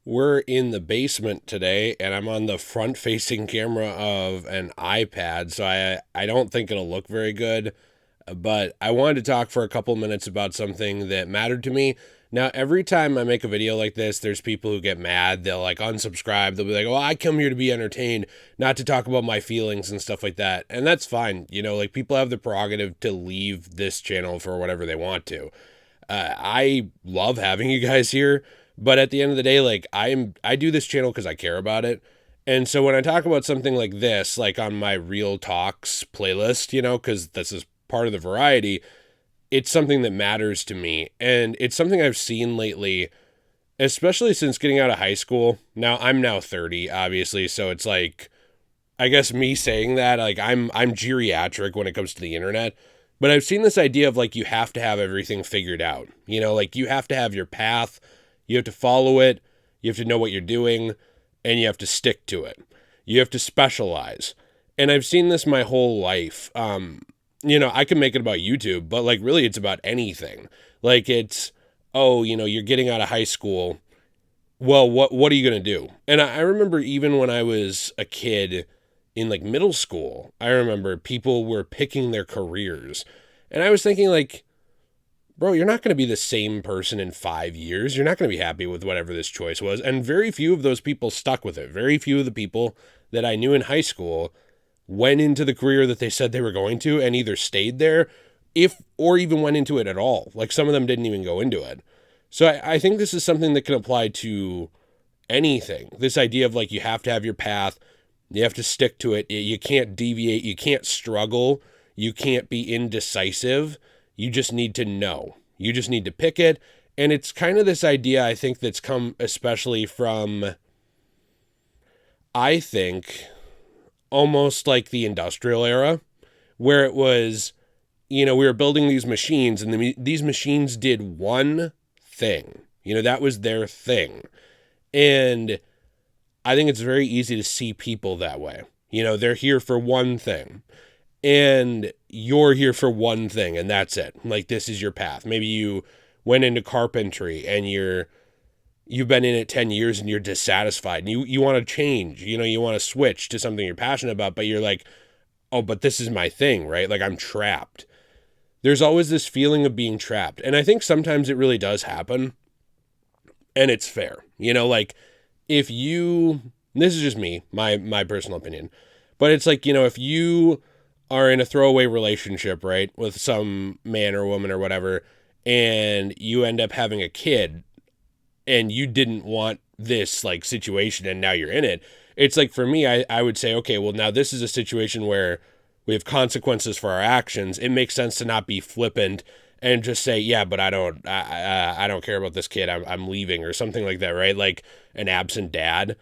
We're in the basement today, and I'm on the front-facing camera of an iPad, so I don't think it'll look very good. But I wanted to talk for a couple minutes about something that mattered to me. Now, every time I make a video like this, there's people who get mad. They'll like unsubscribe. They'll be like, "Oh, I come here to be entertained, not to talk about my feelings and stuff like that." And that's fine. Like people have the prerogative to leave this channel for whatever they want to. I love having you guys here, but at the end of the day, like I do this channel because I care about it. And so when I talk about something like this, like on my Real Talks playlist, because this is part of the variety, it's something that matters to me. And it's something I've seen lately, especially since getting out of high school. Now I'm now 30, obviously. So it's like, I guess me saying that, like I'm geriatric when it comes to the internet. But I've seen this idea of like, you have to have everything figured out, like you have to have your path, you have to follow it, you have to know what you're doing, and you have to stick to it. You have to specialize. And I've seen this my whole life. I can make it about YouTube, but like really it's about anything. Like it's, you're getting out of high school. Well, what are you going to do? And I remember even when I was a kid in like middle school, I remember people were picking their careers. And I was thinking like, bro, you're not going to be the same person in 5 years. You're not going to be happy with whatever this choice was. And very few of those people stuck with it. Very few of the people that I knew in high school went into the career that they said they were going to and either stayed there or even went into it at all. Like some of them didn't even go into it. So I think this is something that can apply to anything. This idea of like, you have to have your path. You have to stick to it. You can't deviate. You can't struggle. You can't be indecisive. You just need to know. You just need to pick it. And it's kind of this idea, I think, that's come especially from, I think, almost like the industrial era, where it was, we were building these machines and these machines did one thing. That was their thing. And I think it's very easy to see people that way. They're here for one thing. And you're here for one thing, and that's it. Like, this is your path. Maybe you went into carpentry and you've been in it 10 years and you're dissatisfied. And you want to change, you want to switch to something you're passionate about, but you're like, oh, but this is my thing, right? Like, I'm trapped. There's always this feeling of being trapped. And I think sometimes it really does happen. And it's fair. Like, if you, this is just me, my personal opinion, but it's like, if you are in a throwaway relationship, right, with some man or woman or whatever, and you end up having a kid and you didn't want this like situation and now you're in it. It's like, for me, I would say, okay, well, now this is a situation where we have consequences for our actions. It makes sense to not be flippant and just say, yeah, but I don't care about this kid. I'm leaving or something like that, right? Like an absent dad.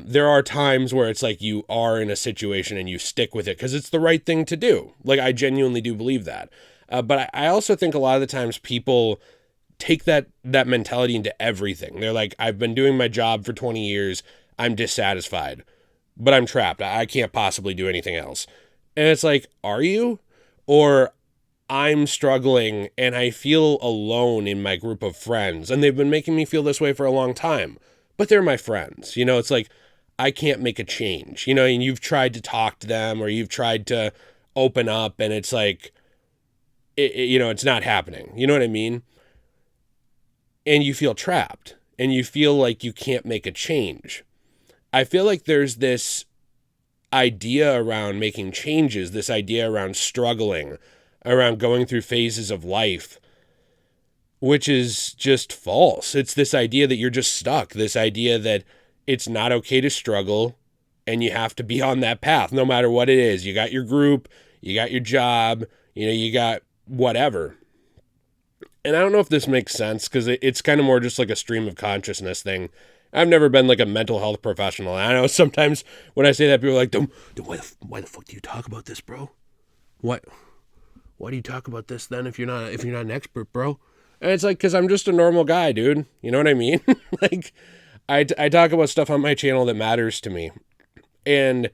There are times where it's like you are in a situation and you stick with it because it's the right thing to do. Like, I genuinely do believe that. But I also think a lot of the times people take that mentality into everything. They're like, I've been doing my job for 20 years. I'm dissatisfied, but I'm trapped. I can't possibly do anything else. And it's like, are you? Or I'm struggling and I feel alone in my group of friends, and they've been making me feel this way for a long time. But they're my friends. It's like, I can't make a change, and you've tried to talk to them or you've tried to open up, and it's like, it's not happening. You know what I mean? And you feel trapped and you feel like you can't make a change. I feel like there's this idea around making changes, this idea around struggling, around going through phases of life, which is just false. It's this idea that you're just stuck, this idea that it's not okay to struggle and you have to be on that path no matter what it is. You got your group, you got your job, you got whatever. And I don't know if this makes sense because it's kind of more just like a stream of consciousness thing. I've never been like a mental health professional. And I know sometimes when I say that, people are like, why the fuck do you talk about this, bro? Why do you talk about this then if you're not an expert, bro? And it's like, because I'm just a normal guy, dude. You know what I mean? Like, I talk about stuff on my channel that matters to me. And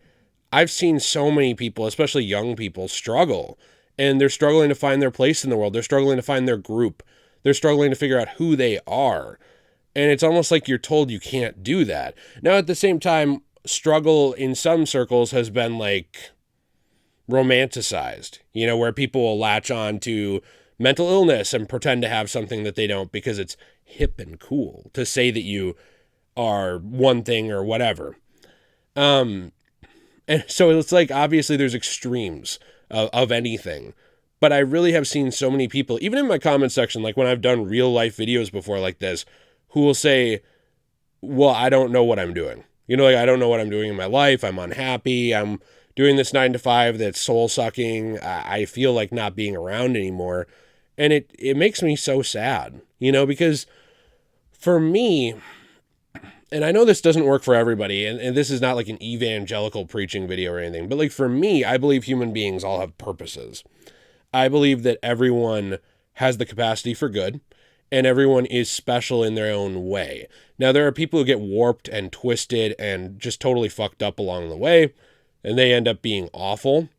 I've seen so many people, especially young people, struggle. And they're struggling to find their place in the world. They're struggling to find their group. They're struggling to figure out who they are. And it's almost like you're told you can't do that. Now, at the same time, struggle in some circles has been like romanticized, where people will latch on to mental illness and pretend to have something that they don't because it's hip and cool to say that you are one thing or whatever. And so it's like, obviously there's extremes of anything, but I really have seen so many people, even in my comment section, like when I've done real life videos before like this, who will say, well, I don't know what I'm doing. Like, I don't know what I'm doing in my life. I'm unhappy. I'm doing this 9 to 5 that's soul sucking. I feel like not being around anymore. And it makes me so sad, because for me, and I know this doesn't work for everybody, and this is not like an evangelical preaching video or anything, but like for me, I believe human beings all have purposes. I believe that everyone has the capacity for good, and everyone is special in their own way. Now, there are people who get warped and twisted and just totally fucked up along the way, and they end up being awful.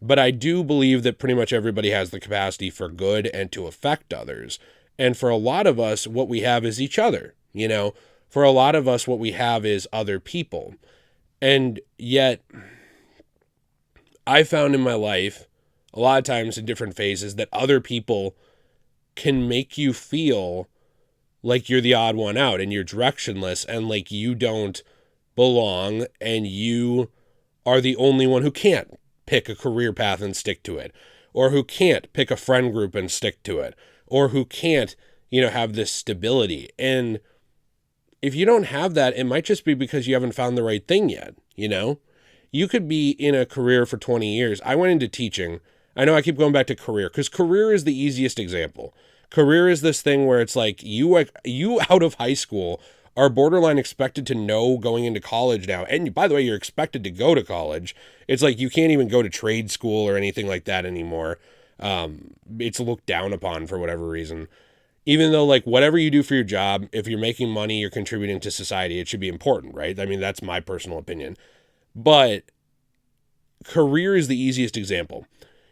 But I do believe that pretty much everybody has the capacity for good and to affect others. And for a lot of us, what we have is each other, For a lot of us, what we have is other people. And yet, I found in my life, a lot of times in different phases, that other people can make you feel like you're the odd one out and you're directionless and like you don't belong and you are the only one who can't pick a career path and stick to it, or who can't pick a friend group and stick to it, or who can't, have this stability. And if you don't have that, it might just be because you haven't found the right thing yet, You could be in a career for 20 years. I went into teaching. I know I keep going back to career because career is the easiest example. Career is this thing where it's like you out of high school are borderline expected to know going into college now. And by the way, you're expected to go to college. It's like you can't even go to trade school or anything like that anymore. It's looked down upon for whatever reason. Even though like whatever you do for your job, if you're making money, you're contributing to society, it should be important, right? I mean, that's my personal opinion. But career is the easiest example.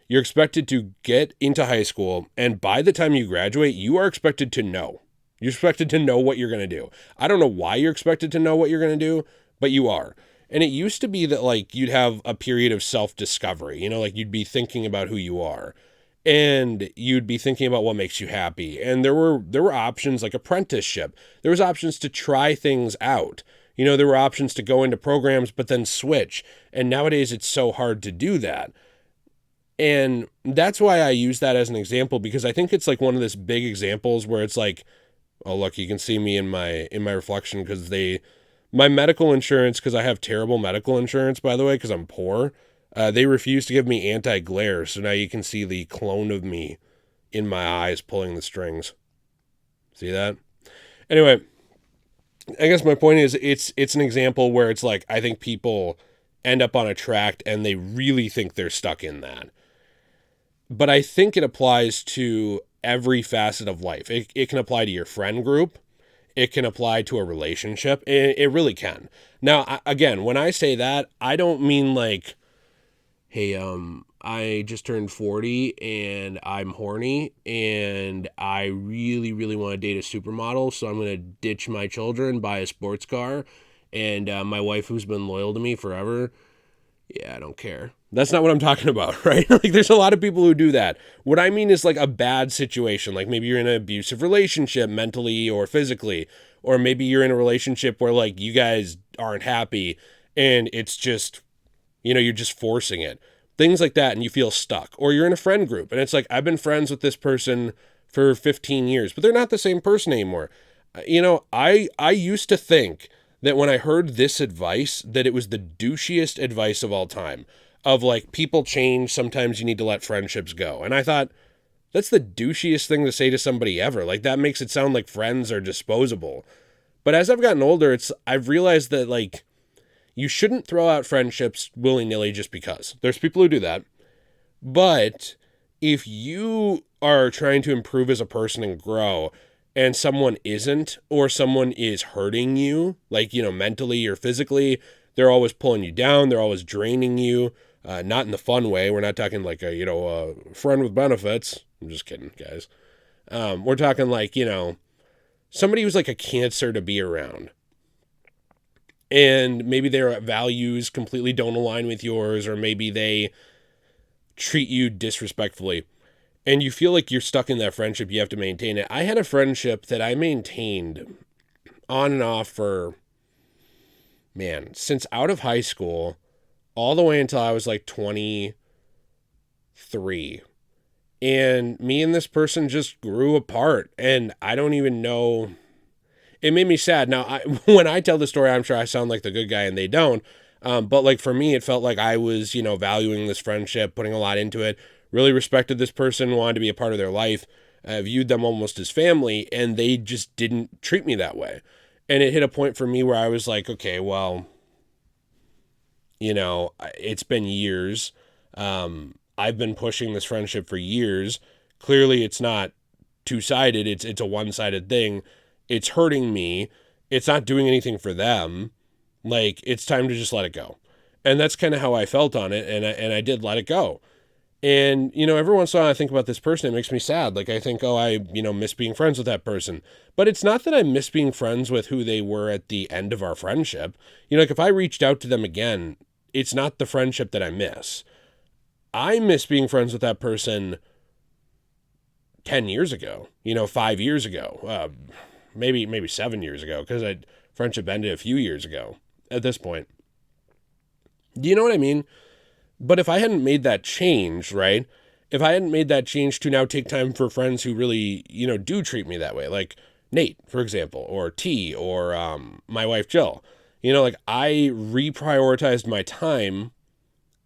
You're expected to get into high school, and by the time you graduate, you are expected to know. You're expected to know what you're going to do. I don't know why you're expected to know what you're going to do, but you are. And it used to be that like you'd have a period of self-discovery, like you'd be thinking about who you are, and you'd be thinking about what makes you happy. And there were options like apprenticeship. There was options to try things out. There were options to go into programs but then switch. And nowadays it's so hard to do that. And that's why I use that as an example, because I think it's like one of those big examples where it's like, oh, look, you can see me in my reflection because my medical insurance, because I have terrible medical insurance, by the way, because I'm poor, they refuse to give me anti-glare. So now you can see the clone of me in my eyes pulling the strings. See that? Anyway, I guess my point is it's an example where it's like, I think people end up on a track and they really think they're stuck in that. But I think it applies to every facet of life. It can apply to your friend group. It can apply to a relationship. It really can. Now, again, when I say that, I don't mean like, hey, I just turned 40 and I'm horny and I really, really want to date a supermodel. So I'm going to ditch my children, buy a sports car. And my wife, who's been loyal to me forever, yeah, I don't care. That's not what I'm talking about, right? Like there's a lot of people who do that. What I mean is like a bad situation. Like maybe you're in an abusive relationship mentally or physically, or maybe you're in a relationship where like you guys aren't happy and it's just, you're just forcing it. Things like that and you feel stuck. Or you're in a friend group and it's like, I've been friends with this person for 15 years, but they're not the same person anymore. I used to think that when I heard this advice, that it was the douchiest advice of all time. Of like, people change, sometimes you need to let friendships go. And I thought, that's the douchiest thing to say to somebody ever. Like, that makes it sound like friends are disposable. But as I've gotten older, I've realized that, like, you shouldn't throw out friendships willy-nilly just because. There's people who do that. But if you are trying to improve as a person and grow, and someone isn't, or someone is hurting you, like, mentally or physically, they're always pulling you down, they're always draining you, not in the fun way. We're not talking like a friend with benefits. I'm just kidding, guys. We're talking like, somebody who's like a cancer to be around. And maybe their values completely don't align with yours, or maybe they treat you disrespectfully. And you feel like you're stuck in that friendship, you have to maintain it. I had a friendship that I maintained on and off for, man, since out of high school all the way until I was like 23. And me and this person just grew apart. And I don't even know. It made me sad. Now, when I tell the story, I'm sure I sound like the good guy and they don't. But like for me, it felt like I was, valuing this friendship, putting a lot into it, really respected this person, wanted to be a part of their life, viewed them almost as family, and they just didn't treat me that way. And it hit a point for me where I was like, okay, well, it's been years. I've been pushing this friendship for years. Clearly, it's not two-sided. It's a one-sided thing. It's hurting me. It's not doing anything for them. Like, it's time to just let it go. And that's kind of how I felt on it. And I did let it go. And, every once in a while I think about this person, it makes me sad. Like, I think, I miss being friends with that person. But it's not that I miss being friends with who they were at the end of our friendship. Like if I reached out to them again, it's not the friendship that I miss. I miss being friends with that person 10 years ago, 5 years ago, maybe 7 years ago, because friendship ended a few years ago at this point. Do you know what I mean? But if I hadn't made that change, right? If I hadn't made that change to now take time for friends who really, do treat me that way, like Nate, for example, or T, or my wife, Jill, like I reprioritized my time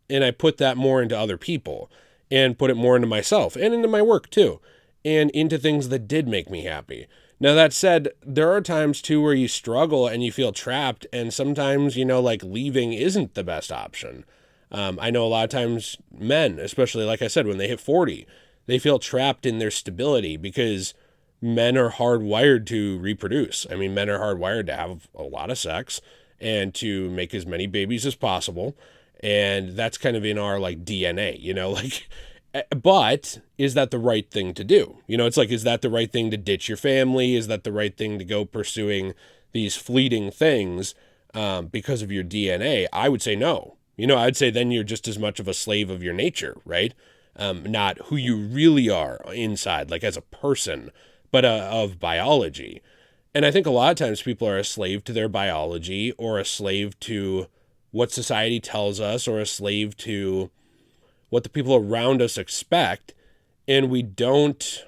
and I put that more into other people and put it more into myself and into my work too, and into things that did make me happy. Now, that said, there are times too where you struggle and you feel trapped, and sometimes, like leaving isn't the best option. I know a lot of times men, especially like I said, when they hit 40, they feel trapped in their stability because men are hardwired to reproduce. I mean, men are hardwired to have a lot of sex and to make as many babies as possible. And that's kind of in our like DNA, but is that the right thing to do? It's like, is that the right thing to ditch your family? Is that the right thing to go pursuing these fleeting things because of your DNA? I would say no. I'd say then you're just as much of a slave of your nature, right? Not who you really are inside, like as a person, but of biology. And I think a lot of times people are a slave to their biology, or a slave to what society tells us, or a slave to what the people around us expect. And we don't,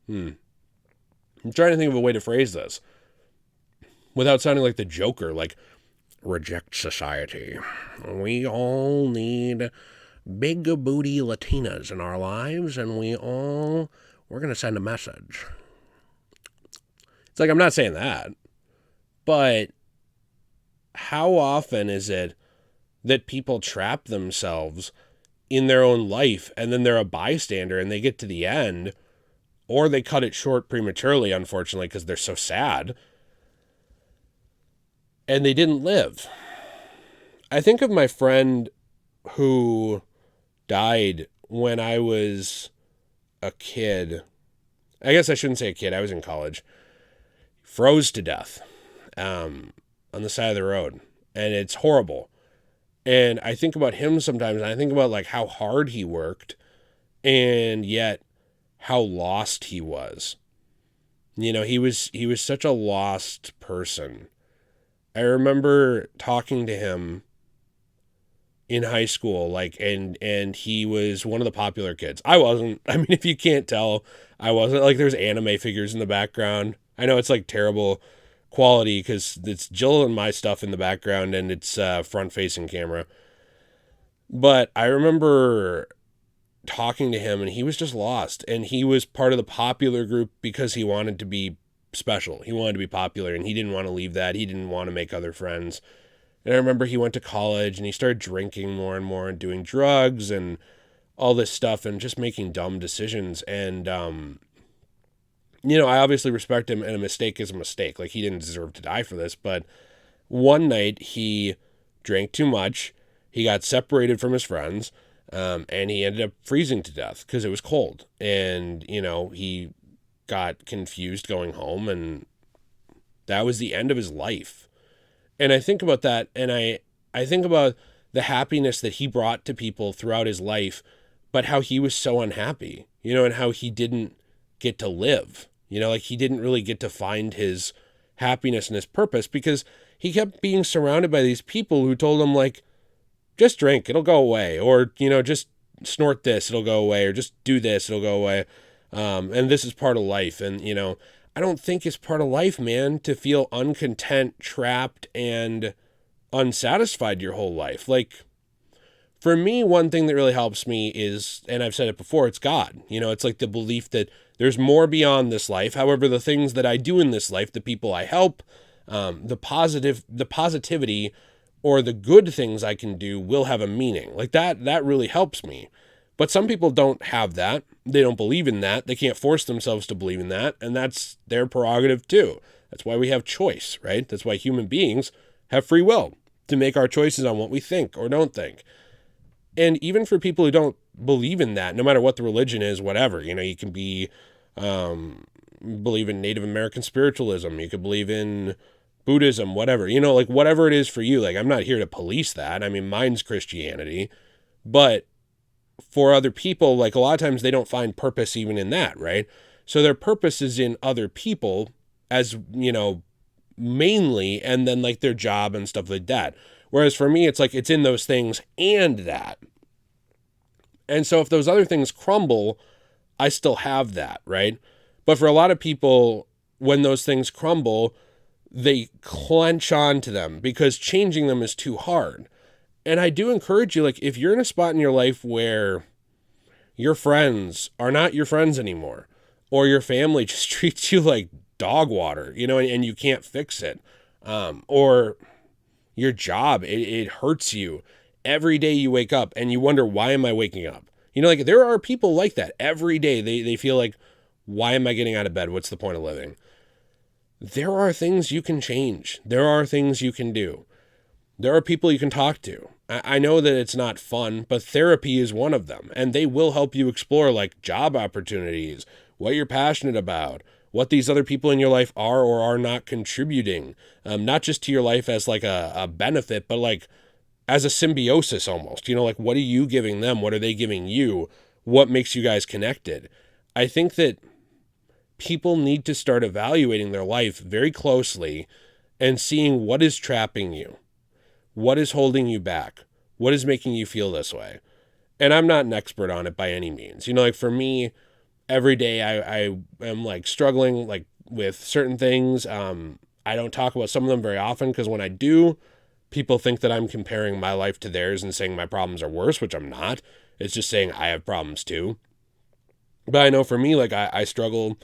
I'm trying to think of a way to phrase this without sounding like the Joker, like reject society. We all need big booty Latinas in our lives, and we're going to send a message. It's like, I'm not saying that, but how often is it that people trap themselves in their own life and then they're a bystander and they get to the end, or they cut it short prematurely, unfortunately, because they're so sad, and they didn't live. I think of my friend who died when I was a kid. I guess I shouldn't say a kid. I was in college. Froze to death on the side of the road. And it's horrible. And I think about him sometimes, and I think about like how hard he worked, and yet how lost he was. He was such a lost person. I remember talking to him in high school, and he was one of the popular kids. I wasn't. I mean, if you can't tell, I wasn't. Like, there's anime figures in the background. I know it's like terrible quality because it's Jill and my stuff in the background, and it's front-facing camera. But I remember talking to him, and he was just lost, and he was part of the popular group because he wanted to be special. He wanted to be popular, and he didn't want to leave that. He didn't want to make other friends. And I remember he went to college and he started drinking more and more and doing drugs and all this stuff and just making dumb decisions. And, I obviously respect him, and a mistake is a mistake. Like, he didn't deserve to die for this. But one night he drank too much. He got separated from his friends, and he ended up freezing to death because it was cold. And, he got confused going home, and that was the end of his life. And I think about that, and I think about the happiness that he brought to people throughout his life, but how he was so unhappy, and how he didn't get to live, like he didn't really get to find his happiness and his purpose because he kept being surrounded by these people who told him, like, just drink, it'll go away, or, just snort this, it'll go away, or just do this, it'll go away. And this is part of life. And, I don't think it's part of life, man, to feel uncontent, trapped, and unsatisfied your whole life. Like, for me, one thing that really helps me is, and I've said it before, it's God. It's like the belief that there's more beyond this life. However, the things that I do in this life, the people I help, the positivity, or the good things I can do will have a meaning. Like that really helps me. But some people don't have that. They don't believe in that. They can't force themselves to believe in that. And that's their prerogative too. That's why we have choice, right? That's why human beings have free will to make our choices on what we think or don't think. And even for people who don't believe in that, no matter what the religion is, whatever, you can be, believe in Native American spiritualism. You could believe in Buddhism, whatever, like whatever it is for you. Like, I'm not here to police that. I mean, mine's Christianity, but for other people, like a lot of times they don't find purpose even in that, right? So their purpose is in other people as, mainly, and then like their job and stuff like that. Whereas for me, it's like, it's in those things and that. And so if those other things crumble, I still have that, right? But for a lot of people, when those things crumble, they clench onto them because changing them is too hard. And I do encourage you, like, if you're in a spot in your life where your friends are not your friends anymore, or your family just treats you like dog water, and you can't fix it, or your job, it hurts you every day you wake up and you wonder, why am I waking up? Like there are people like that every day. They feel like, why am I getting out of bed? What's the point of living? There are things you can change. There are things you can do. There are people you can talk to. I know that it's not fun, but therapy is one of them. And they will help you explore like job opportunities, what you're passionate about, what these other people in your life are or are not contributing. Not just to your life as like a benefit, but like as a symbiosis almost. Like what are you giving them? What are they giving you? What makes you guys connected? I think that people need to start evaluating their life very closely and seeing what is trapping you. What is holding you back? What is making you feel this way? And I'm not an expert on it by any means. Like for me, every day I am like struggling like with certain things. I don't talk about some of them very often because when I do, people think that I'm comparing my life to theirs and saying my problems are worse, which I'm not. It's just saying I have problems too. But I know for me, like I struggle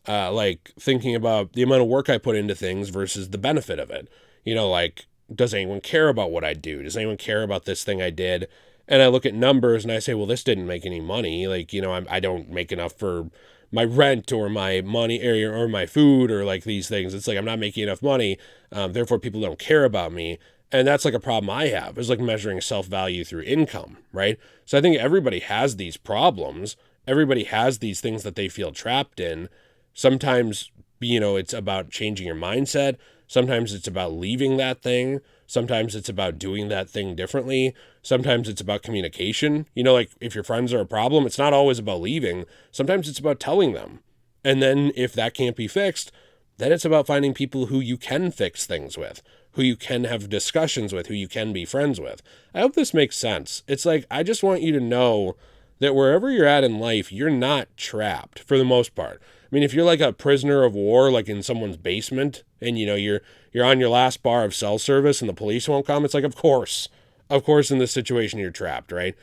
like thinking about the amount of work I put into things versus the benefit of it. Like, does anyone care about what I do? Does anyone care about this thing I did? And I look at numbers and I say, well, this didn't make any money. Like, I don't make enough for my rent or my money or my food or like these things. It's like, I'm not making enough money. Therefore people don't care about me. And that's like a problem I have, is like measuring self-value through income, right? So I think everybody has these problems. Everybody has these things that they feel trapped in. Sometimes, it's about changing your mindset. Sometimes it's about leaving that thing. Sometimes it's about doing that thing differently. Sometimes it's about communication. Like if your friends are a problem, it's not always about leaving. Sometimes it's about telling them. And then if that can't be fixed, then it's about finding people who you can fix things with, who you can have discussions with, who you can be friends with. I hope this makes sense. It's like, I just want you to know that wherever you're at in life, you're not trapped for the most part. I mean, if you're like a prisoner of war, like in someone's basement, and you're on your last bar of cell service and the police won't come, it's like, of course in this situation you're trapped, right?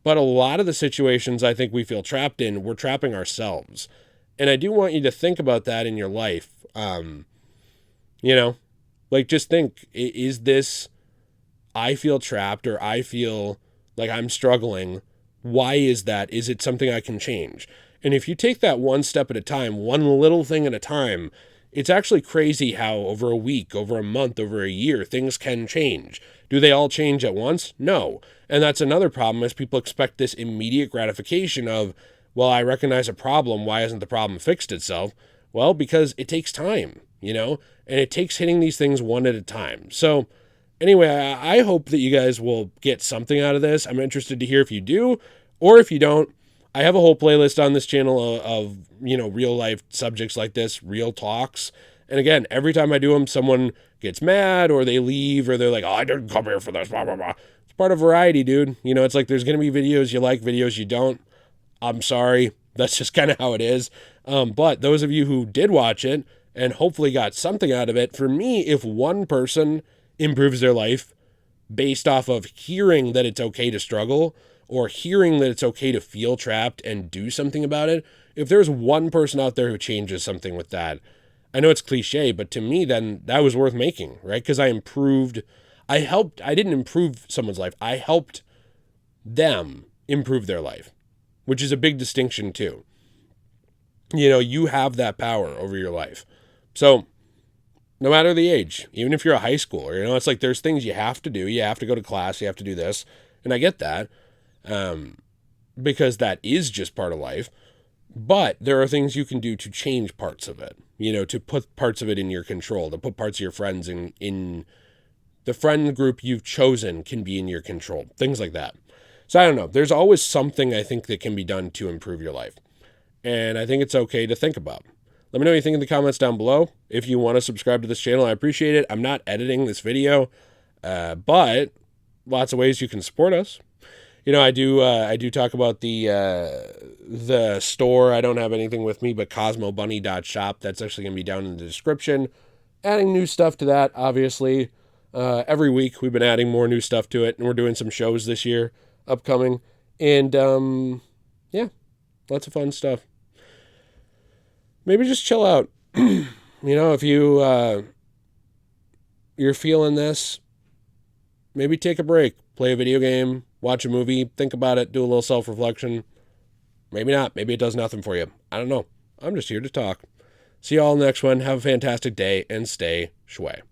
But a lot of the situations I think we feel trapped in, we're trapping ourselves. And I do want you to think about that in your life. Like just think, is this, I feel trapped or I feel like I'm struggling. Why is that? Is it something I can change? And if you take that one step at a time, one little thing at a time, it's actually crazy how over a week, over a month, over a year, things can change. Do they all change at once? No. And that's another problem, is people expect this immediate gratification of, Well, I recognize a problem. Why hasn't the problem fixed itself? Well, because it takes time, and it takes hitting these things one at a time. So anyway, I hope that you guys will get something out of this. I'm interested to hear if you do, or if you don't. I have a whole playlist on this channel of real life subjects like this, real talks. And again, every time I do them, someone gets mad or they leave or they're like, oh, I didn't come here for this, blah, blah, blah. It's part of variety, dude. It's like there's going to be videos you like, videos you don't. I'm sorry. That's just kind of how it is. But those of you who did watch it and hopefully got something out of it, for me, if one person improves their life based off of hearing that it's okay to struggle or hearing that it's okay to feel trapped and do something about it, if there's one person out there who changes something with that, I know it's cliche, but to me, then that was worth making, right? Because I didn't improve someone's life. I helped them improve their life, which is a big distinction too. You have that power over your life. So no matter the age, even if you're a high schooler, it's like there's things you have to do. You have to go to class. You have to do this. And I get that because that is just part of life. But there are things you can do to change parts of it, to put parts of it in your control, to put parts of your friends in the friend group you've chosen can be in your control, things like that. So I don't know. There's always something I think that can be done to improve your life. And I think it's okay to think about. Let me know what you think in the comments down below. If you want to subscribe to this channel, I appreciate it. I'm not editing this video, but lots of ways you can support us. I do talk about the store. I don't have anything with me, but cosmobunny.shop. That's actually going to be down in the description. Adding new stuff to that, obviously. Every week we've been adding more new stuff to it, and we're doing some shows this year upcoming. And yeah, lots of fun stuff. Maybe just chill out. If you're feeling this, maybe take a break, play a video game, watch a movie, think about it, do a little self-reflection. Maybe not. Maybe it does nothing for you. I don't know. I'm just here to talk. See you all in the next one. Have a fantastic day and stay shway.